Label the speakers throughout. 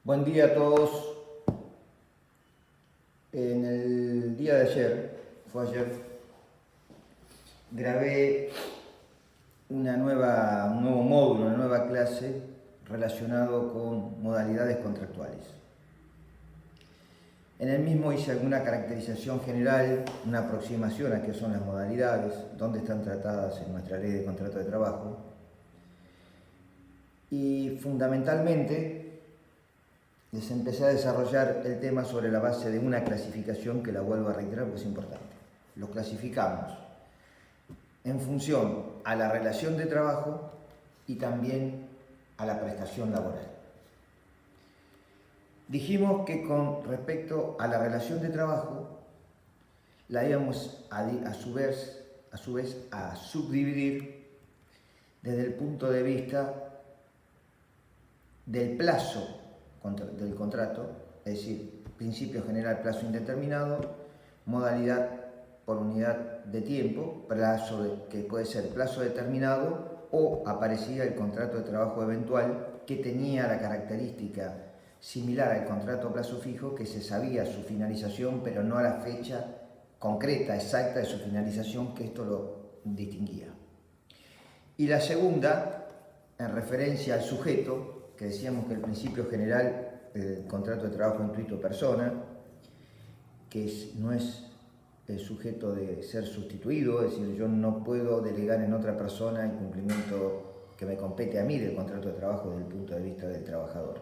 Speaker 1: Buen día a todos. En el día de ayer, grabé un nuevo módulo, una nueva clase relacionado con modalidades contractuales. En el mismo hice alguna caracterización general, una aproximación a qué son las modalidades, dónde están tratadas en nuestra ley de contrato de trabajo y fundamentalmente les empecé a desarrollar el tema sobre la base de una clasificación que la vuelvo a reiterar porque es importante. Lo clasificamos en función a la relación de trabajo y también a la prestación laboral. Dijimos que con respecto a la relación de trabajo la íbamos a su vez a subdividir desde el punto de vista del plazo del contrato, es decir, principio general, plazo indeterminado, modalidad por unidad de tiempo, que puede ser plazo determinado o aparecía el contrato de trabajo eventual que tenía la característica similar al contrato a plazo fijo, que se sabía su finalización pero no a la fecha concreta, exacta de su finalización, que esto lo distinguía. Y la segunda, en referencia al sujeto, que decíamos que el principio general del contrato de trabajo intuito persona, que no es el sujeto de ser sustituido, es decir, yo no puedo delegar en otra persona el cumplimiento que me compete a mí del contrato de trabajo desde el punto de vista del trabajador.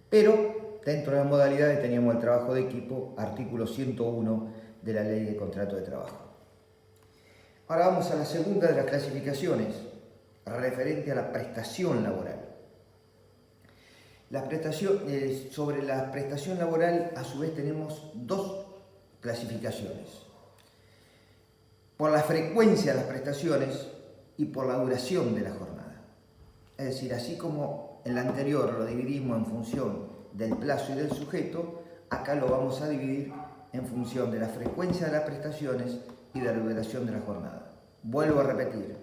Speaker 1: Pero dentro de las modalidades teníamos el trabajo de equipo, artículo 101 de la Ley de Contrato de Trabajo. Ahora vamos a la segunda de las clasificaciones, referente a la prestación laboral. Sobre la prestación laboral, a su vez, tenemos dos clasificaciones. Por la frecuencia de las prestaciones y por la duración de la jornada. Es decir, así como en la anterior lo dividimos en función del plazo y del sujeto, acá lo vamos a dividir en función de la frecuencia de las prestaciones y de la duración de la jornada. Vuelvo a repetir,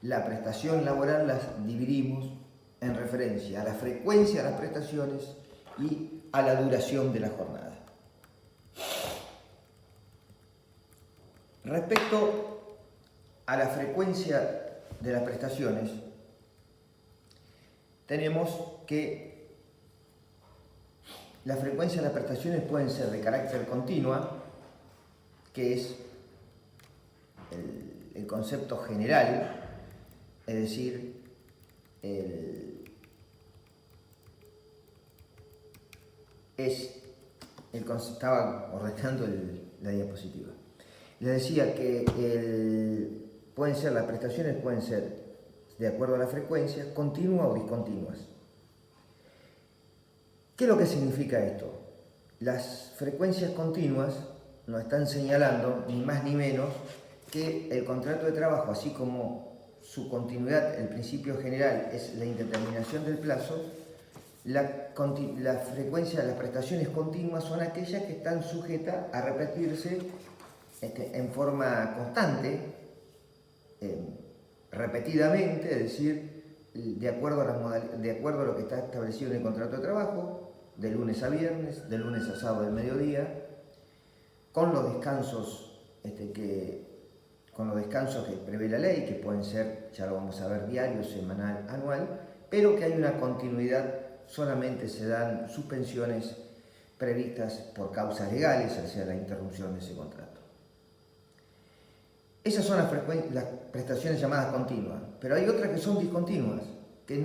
Speaker 1: la prestación laboral las dividimos en referencia a la frecuencia de las prestaciones y a la duración de la jornada. Respecto a la frecuencia de las prestaciones, tenemos que la frecuencia de las prestaciones pueden ser de carácter continua, que es el concepto general, es decir, estaba ordenando la diapositiva. Les decía que las prestaciones pueden ser de acuerdo a la frecuencia, continua o discontinuas. ¿Qué es lo que significa esto? Las frecuencias continuas nos están señalando, ni más ni menos, que el contrato de trabajo, así como su continuidad, el principio general es la indeterminación del plazo, la frecuencia de las prestaciones continuas son aquellas que están sujetas a repetirse en forma constante, repetidamente, es decir, de acuerdo a lo que está establecido en el contrato de trabajo, de lunes a viernes, de lunes a sábado del mediodía, con los descansos que prevé la ley, que pueden ser, ya lo vamos a ver, diario, semanal, anual, pero que hay una continuidad, solamente se dan suspensiones previstas por causas legales, o sea, la interrupción de ese contrato. Esas son las prestaciones llamadas continuas, pero hay otras que son discontinuas, que el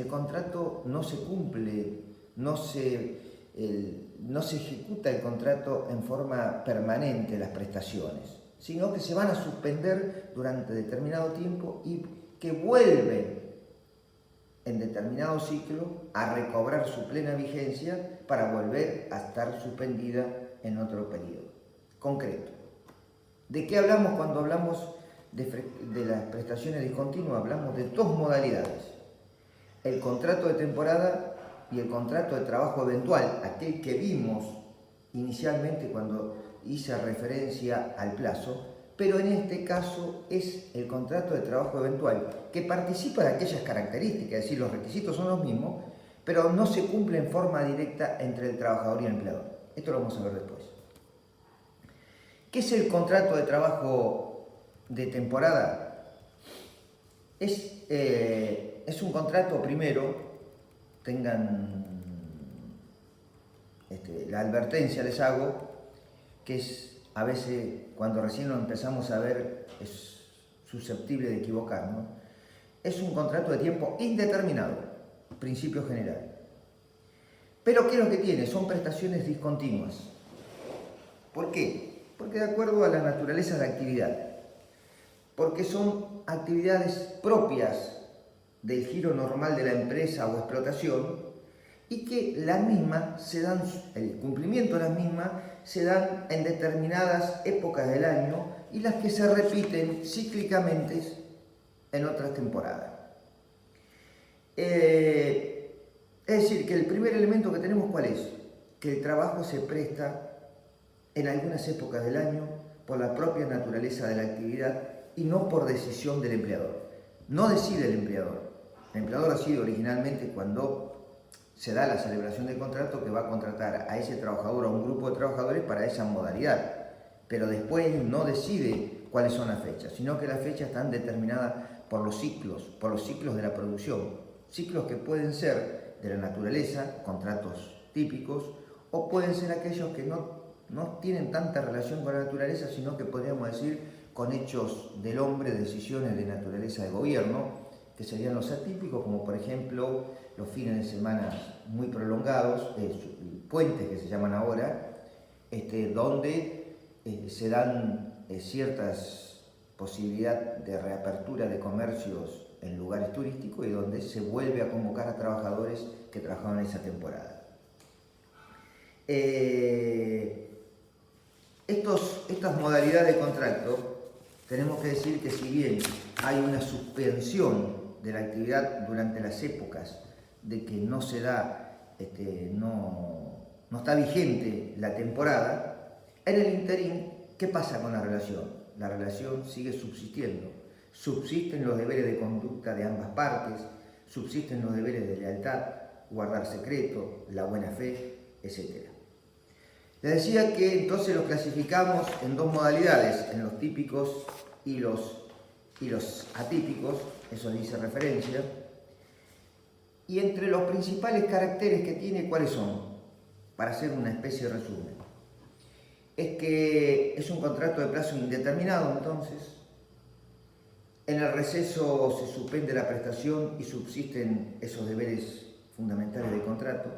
Speaker 1: contrato no se cumple, no se ejecuta el contrato en forma permanente, las prestaciones, sino que se van a suspender durante determinado tiempo y que vuelven en determinado ciclo a recobrar su plena vigencia para volver a estar suspendida en otro periodo concreto. ¿De qué hablamos cuando hablamos de las prestaciones discontinuas? Hablamos de dos modalidades: el contrato de temporada y el contrato de trabajo eventual, aquel que vimos inicialmente cuando hice referencia al plazo, pero en este caso es el contrato de trabajo eventual, que participa de aquellas características, es decir, los requisitos son los mismos, pero no se cumple en forma directa entre el trabajador y el empleador. Esto lo vamos a ver después. ¿Qué es el contrato de trabajo de temporada? Es un contrato, primero, tengan la advertencia les hago, que es a veces cuando recién lo empezamos a ver es susceptible de equivocar, ¿no? Es un contrato de tiempo indeterminado, principio general. Pero ¿qué es lo que tiene? Son prestaciones discontinuas. ¿Por qué? Porque de acuerdo a la naturaleza de la actividad, porque son actividades propias del giro normal de la empresa o explotación y que las mismas se dan, el cumplimiento de las mismas se dan en determinadas épocas del año y las que se repiten cíclicamente en otras temporadas. Es decir, que el primer elemento que tenemos, ¿cuál es? Que el trabajo se presta en algunas épocas del año por la propia naturaleza de la actividad y no por decisión del empleador. No decide el empleador. El empleador decide originalmente cuando se da la celebración del contrato que va a contratar a ese trabajador o a un grupo de trabajadores para esa modalidad. Pero después no decide cuáles son las fechas, sino que las fechas están determinadas por los ciclos de la producción. Ciclos que pueden ser de la naturaleza, contratos típicos, o pueden ser aquellos que no tienen tanta relación con la naturaleza, sino que podríamos decir con hechos del hombre, decisiones de naturaleza de gobierno, que serían los atípicos, como por ejemplo los fines de semana muy prolongados, puentes que se llaman ahora, donde se dan ciertas posibilidades de reapertura de comercios en lugares turísticos y donde se vuelve a convocar a trabajadores que trabajaban en esa temporada. Estas modalidades de contrato, tenemos que decir que si bien hay una suspensión de la actividad durante las épocas de que no se da, no está vigente la temporada, en el interín, ¿qué pasa con la relación? La relación sigue subsistiendo. Subsisten los deberes de conducta de ambas partes, subsisten los deberes de lealtad, guardar secreto, la buena fe, etc. Les decía que entonces los clasificamos en dos modalidades, en los típicos y los atípicos, eso dice referencia. Y entre los principales caracteres que tiene, ¿cuáles son? Para hacer una especie de resumen. Es que es un contrato de plazo indeterminado, entonces. En el receso se suspende la prestación y subsisten esos deberes fundamentales del contrato.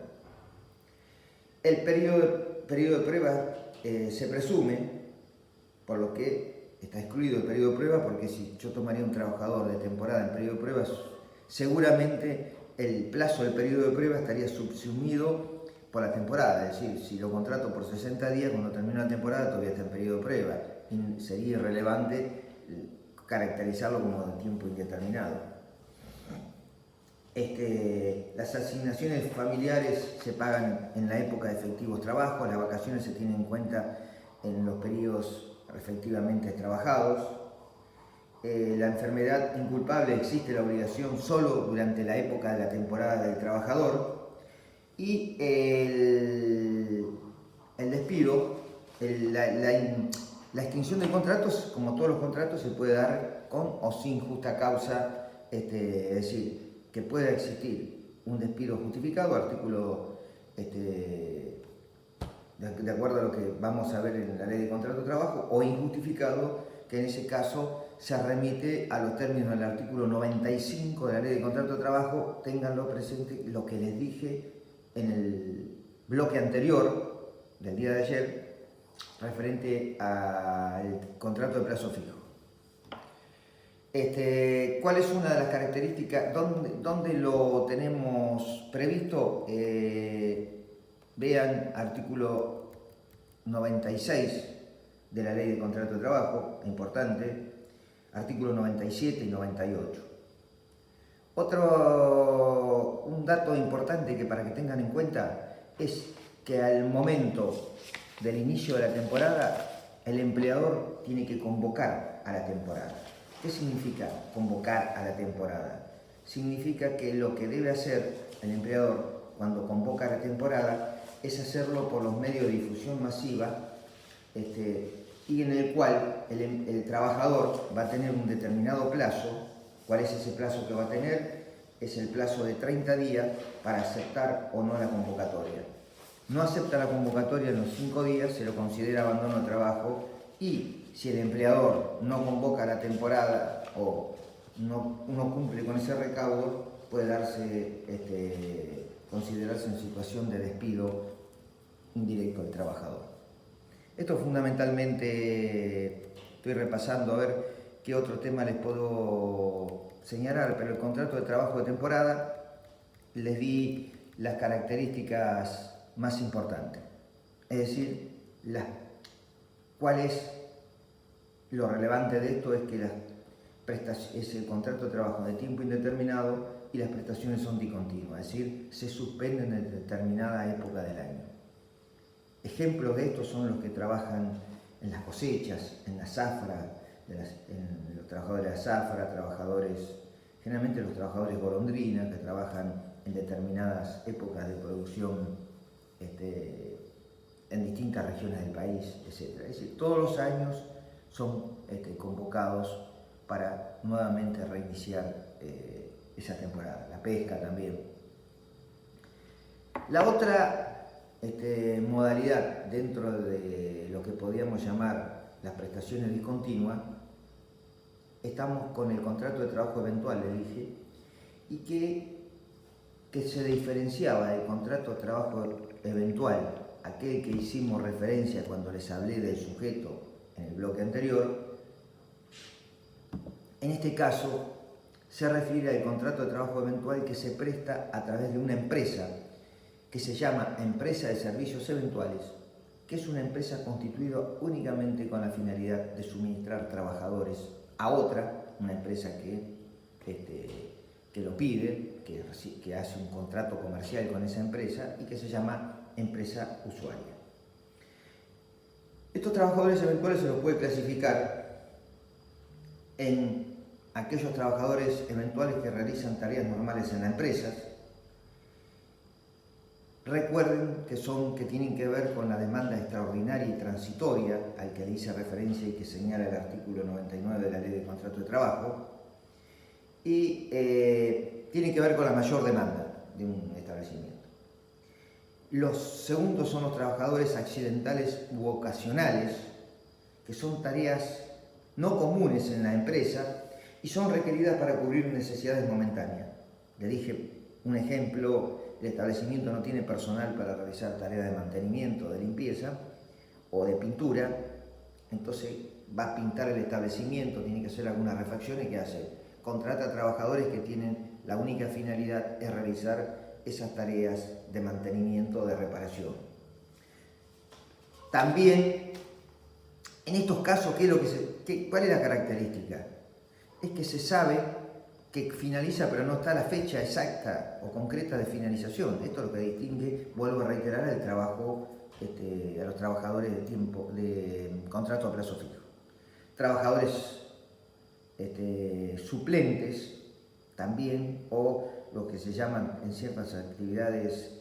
Speaker 1: El periodo de prueba se presume, por lo que está excluido el periodo de prueba, porque si yo tomaría un trabajador de temporada en periodo de prueba, seguramente el plazo del periodo de prueba estaría subsumido por la temporada. Es decir, si lo contrato por 60 días, cuando termine la temporada todavía está en periodo de prueba. Y sería irrelevante caracterizarlo como de tiempo indeterminado. Las asignaciones familiares se pagan en la época de efectivos trabajos, las vacaciones se tienen en cuenta en los periodos efectivamente trabajados. La enfermedad inculpable existe la obligación solo durante la época de la temporada del trabajador. Y el despido, la extinción de contratos, como todos los contratos, se puede dar con o sin justa causa, es decir, que pueda existir un despido justificado, artículo de acuerdo a lo que vamos a ver en la ley de contrato de trabajo, o injustificado, que en ese caso se remite a los términos del artículo 95 de la ley de contrato de trabajo. Ténganlo presente lo que les dije en el bloque anterior del día de ayer, referente al contrato de plazo fijo. ¿Cuál es una de las características? ¿Dónde lo tenemos previsto? Vean artículo 96 de la Ley de Contrato de Trabajo, importante, artículos 97 y 98. Un dato importante que para que tengan en cuenta es que al momento del inicio de la temporada, el empleador tiene que convocar a la temporada. ¿Qué significa convocar a la temporada? Significa que lo que debe hacer el empleador, cuando convoca la temporada, es hacerlo por los medios de difusión masiva, y en el cual el trabajador va a tener un determinado plazo. ¿Cuál es ese plazo que va a tener? Es el plazo de 30 días para aceptar o no la convocatoria. No acepta la convocatoria en los 5 días, se lo considera abandono de trabajo, y si el empleador no convoca la temporada o no cumple con ese recaudo, puede considerarse en situación de despido indirecto del trabajador. Esto fundamentalmente estoy repasando a ver qué otro tema les puedo señalar, pero el contrato de trabajo de temporada les di las características más importantes, es decir, cuál es lo relevante de esto. Es que es el contrato de trabajo de tiempo indeterminado y las prestaciones son discontinuas, es decir, se suspenden en determinada época del año. Ejemplos de estos son los que trabajan en las cosechas, en la zafra, en los trabajadores de la zafra, generalmente los trabajadores golondrina, que trabajan en determinadas épocas de producción en distintas regiones del país, etc. Es decir, todos los años son convocados para nuevamente reiniciar esa temporada. La pesca también. La otra modalidad dentro de lo que podríamos llamar las prestaciones discontinuas, estamos con el contrato de trabajo eventual, le dije, y que se diferenciaba del contrato de trabajo eventual, aquel que hicimos referencia cuando les hablé del sujeto en el bloque anterior. En este caso se refiere al contrato de trabajo eventual que se presta a través de una empresa que se llama Empresa de Servicios Eventuales, que es una empresa constituida únicamente con la finalidad de suministrar trabajadores a otra, una empresa que lo pide, que hace un contrato comercial con esa empresa y que se llama empresa usuaria. Estos trabajadores eventuales se los puede clasificar en aquellos trabajadores eventuales que realizan tareas normales en la empresa. Recuerden que tienen que ver con la demanda extraordinaria y transitoria al que le hice referencia y que señala el artículo 99 de la Ley de Contrato de Trabajo, y tienen que ver con la mayor demanda de un establecimiento. Los segundos son los trabajadores accidentales u ocasionales, que son tareas no comunes en la empresa y son requeridas para cubrir necesidades momentáneas. Le dije un ejemplo: el establecimiento no tiene personal para realizar tareas de mantenimiento, de limpieza o de pintura, entonces va a pintar el establecimiento, tiene que hacer algunas refacciones. ¿Qué hace? Contrata a trabajadores que tienen la única finalidad es realizar esas tareas de mantenimiento o de reparación. También, en estos casos, ¿cuál es la característica? Es que se sabe que finaliza, pero no está la fecha exacta o concreta de finalización. Esto es lo que distingue, vuelvo a reiterar, el trabajo a los trabajadores de contrato a plazo fijo. Trabajadores suplentes también, o lo que se llaman en ciertas actividades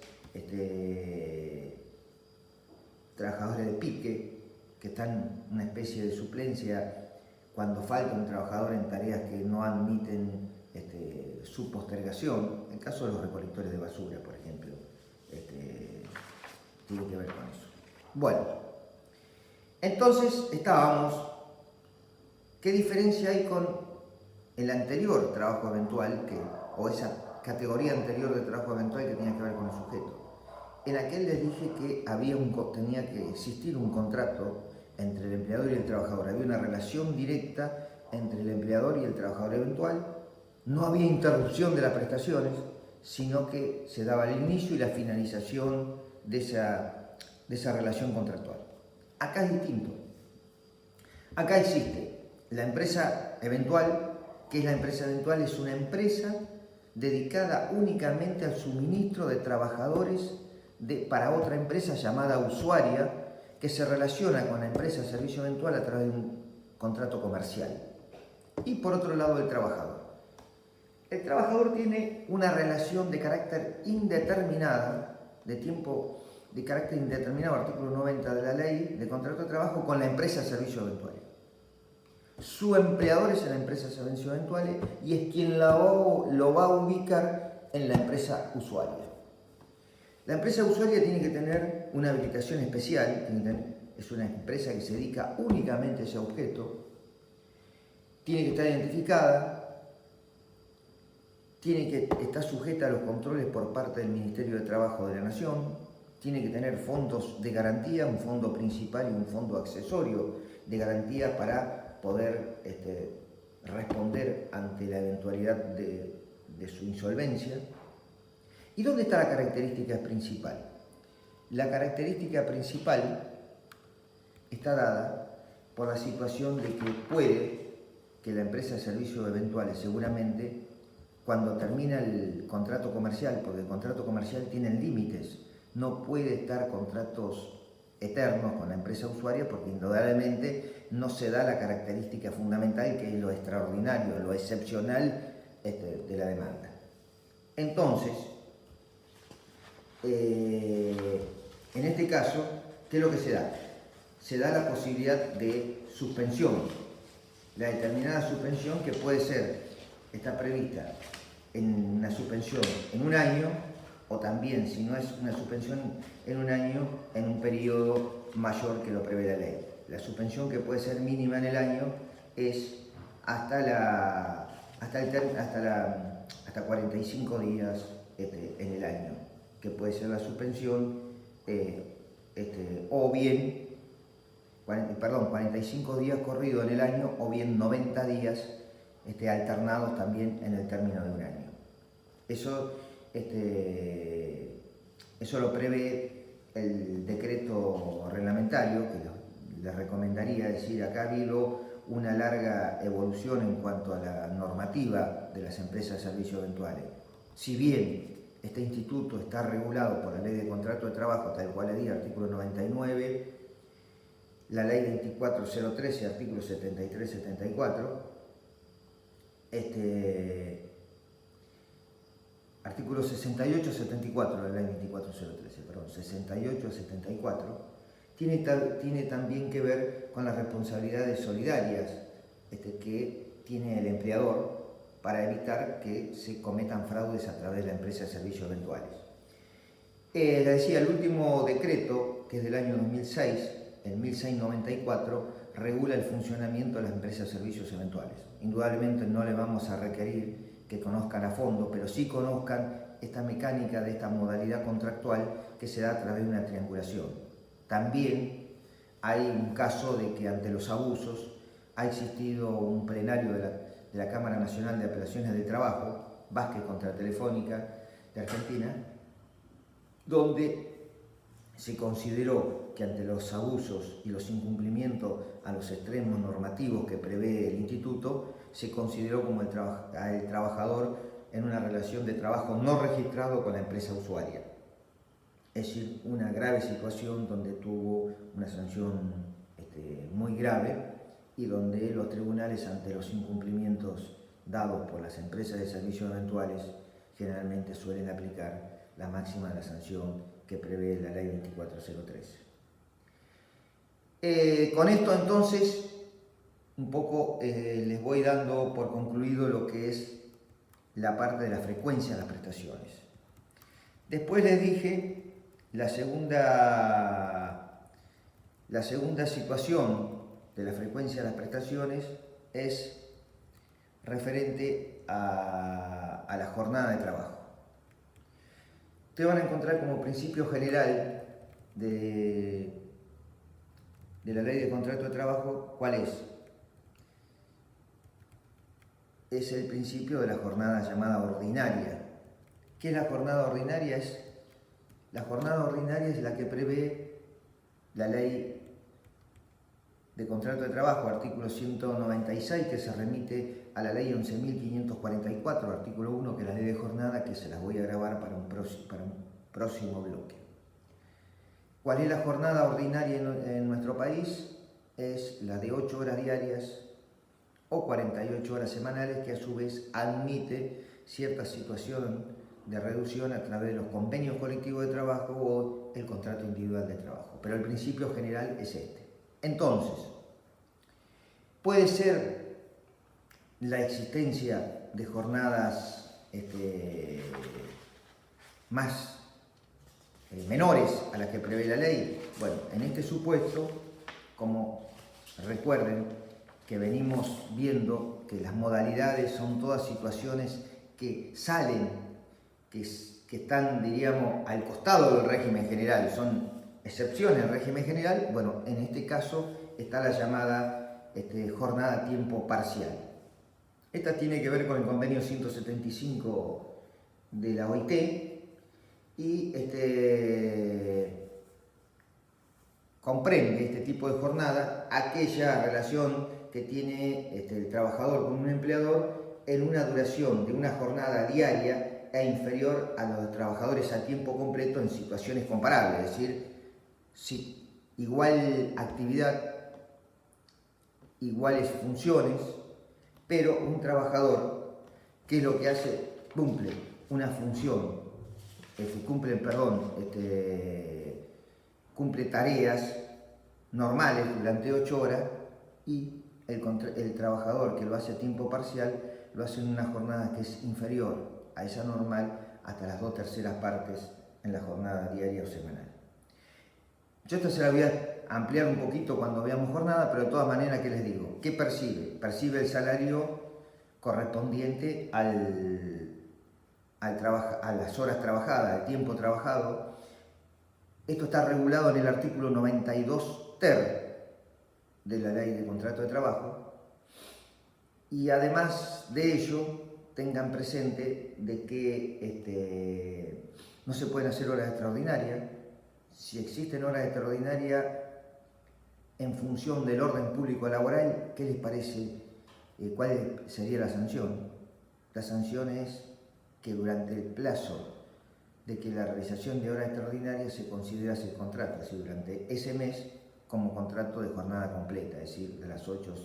Speaker 1: trabajadores de pique, que están en una especie de suplencia cuando falta un trabajador en tareas que no admiten su postergación. En el caso de los recolectores de basura, por ejemplo, tiene que ver con eso. Bueno, entonces estábamos. ¿Qué diferencia hay con el anterior trabajo eventual, o esa categoría anterior de trabajo eventual que tenía que ver con el sujeto? En aquel les dije que tenía que existir un contrato entre el empleador y el trabajador. Había una relación directa entre el empleador y el trabajador eventual. No había interrupción de las prestaciones, sino que se daba el inicio y la finalización de esa relación contractual. Acá es distinto. Acá existe la empresa eventual, que es una empresa dedicada únicamente al suministro de trabajadores para otra empresa llamada usuaria, que se relaciona con la empresa de servicio eventual a través de un contrato comercial. Y por otro lado, el trabajador. El trabajador tiene una relación de carácter indeterminada, de tiempo de carácter indeterminado, artículo 90 de la ley de contrato de trabajo, con la empresa de servicios eventuales. Su empleador es la empresa de servicios eventuales y es quien lo va a ubicar en la empresa usuaria. La empresa usuaria tiene que tener una habilitación especial, es una empresa que se dedica únicamente a ese objeto, tiene que estar identificada, tiene que estar sujeta a los controles por parte del Ministerio de Trabajo de la Nación, tiene que tener fondos de garantía, un fondo principal y un fondo accesorio de garantía para poder responder ante la eventualidad de su insolvencia. ¿Y dónde está la característica principal? La característica principal está dada por la situación de que puede que la empresa de servicios eventuales seguramente cuando termina el contrato comercial, porque el contrato comercial tiene límites, no puede estar contratos eternos con la empresa usuaria porque indudablemente no se da la característica fundamental que es lo extraordinario, lo excepcional de la demanda. Entonces, en este caso, ¿qué es lo que se da? Se da la posibilidad de suspensión, la determinada suspensión que puede ser, está prevista en una suspensión en un año o también, si no es una suspensión en un año, en un periodo mayor que lo prevé la ley. La suspensión que puede ser mínima en el año es hasta 45 días en el año, que puede ser la suspensión, o bien, 45 días corridos en el año, o bien 90 días alternados también en el término de un año. Eso lo prevé el decreto reglamentario, que les recomendaría decir, acá ha habido una larga evolución en cuanto a la normativa de las empresas de servicios eventuales. Si bien este instituto está regulado por la Ley de Contrato de Trabajo, tal cual le diga, artículo 99, la Ley 24013, artículo 73-74, artículo 68-74 de la Ley 24013, perdón, 68-74, tiene también que ver con las responsabilidades solidarias que tiene el empleador para evitar que se cometan fraudes a través de la empresa de servicios eventuales. Les decía, el último decreto, que es del año 2006, el 1694, regula el funcionamiento de las empresas de servicios eventuales. Indudablemente no le vamos a requerir que conozcan a fondo, pero sí conozcan esta mecánica de esta modalidad contractual que se da a través de una triangulación. También hay un caso de que ante los abusos ha existido un plenario de la Cámara Nacional de Apelaciones del Trabajo, Vázquez contra Telefónica de Argentina, donde se consideró que ante los abusos y los incumplimientos a los extremos normativos que prevé el instituto, se consideró como el trabajador en una relación de trabajo no registrado con la empresa usuaria. Es decir, una grave situación donde tuvo una sanción muy grave y donde los tribunales, ante los incumplimientos dados por las empresas de servicios eventuales, generalmente suelen aplicar la máxima de la sanción que prevé la Ley 24013. Con esto entonces, un poco les voy dando por concluido lo que es la parte de la frecuencia de las prestaciones. Después les dije la segunda situación de la frecuencia de las prestaciones es referente a la jornada de trabajo. Ustedes van a encontrar como principio general de la Ley de Contrato de Trabajo, ¿cuál es? Es el principio de la jornada llamada ordinaria. ¿Qué es la jornada ordinaria? La jornada ordinaria es la que prevé la Ley de Contrato de Trabajo, artículo 196, que se remite a la Ley 11.544, artículo 1, que es la Ley de Jornada, que se las voy a grabar para un próximo bloque. ¿Cuál es la jornada ordinaria en nuestro país? Es la de 8 horas diarias o 48 horas semanales, que a su vez admite cierta situación de reducción a través de los convenios colectivos de trabajo o el contrato individual de trabajo. Pero el principio general es este. Entonces, puede ser la existencia de jornadas más menores a las que prevé la ley. Bueno, en este supuesto, como recuerden que venimos viendo que las modalidades son todas situaciones que salen, que están, diríamos, al costado del régimen general, son excepciones al régimen general. Bueno, en este caso está la llamada jornada a tiempo parcial. Esta tiene que ver con el convenio 175 de la OIT y comprende este tipo de jornada aquella relación que tiene el trabajador con un empleador en una duración de una jornada diaria e inferior a los trabajadores a tiempo completo en situaciones comparables, es decir, si igual actividad, iguales funciones, pero un trabajador que es lo que hace, cumple una función, cumple tareas normales durante 8 horas y el trabajador que lo hace a tiempo parcial lo hace en una jornada que es inferior a esa normal hasta las 2/3 partes en la jornada diaria o semanal. Yo esto se la voy a ampliar un poquito cuando veamos jornada, pero de todas maneras, ¿qué les digo? ¿Qué percibe? Percibe el salario correspondiente a las horas trabajadas, al tiempo trabajado. Esto está regulado en el artículo 92 ter de la Ley de Contrato de Trabajo. Y además de ello, tengan presente de que no se pueden hacer horas extraordinarias. Si existen horas extraordinarias en función del orden público laboral, ¿qué les parece? ¿Cuál sería la sanción? La sanción es que durante el plazo de que la realización de horas extraordinarias se considera ese contrato, es decir, durante ese mes como contrato de jornada completa, es decir, de las 8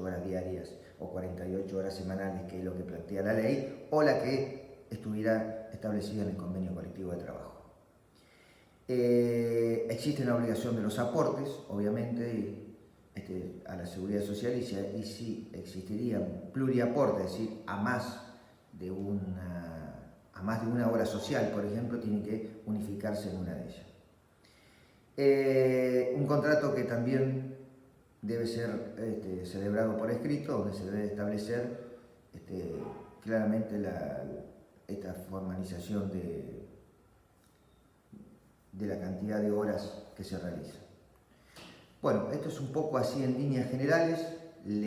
Speaker 1: horas diarias o 48 horas semanales, que es lo que plantea la ley, o la que estuviera establecida en el convenio colectivo de trabajo. Existe la obligación de los aportes, obviamente, a la seguridad social, y si existirían pluriaportes, es decir, a más de una obra social, por ejemplo, tiene que unificarse en una de ellas. Un contrato que también debe ser celebrado por escrito, donde se debe establecer claramente esta formalización de la cantidad de horas que se realiza. Bueno, esto es un poco así en líneas generales.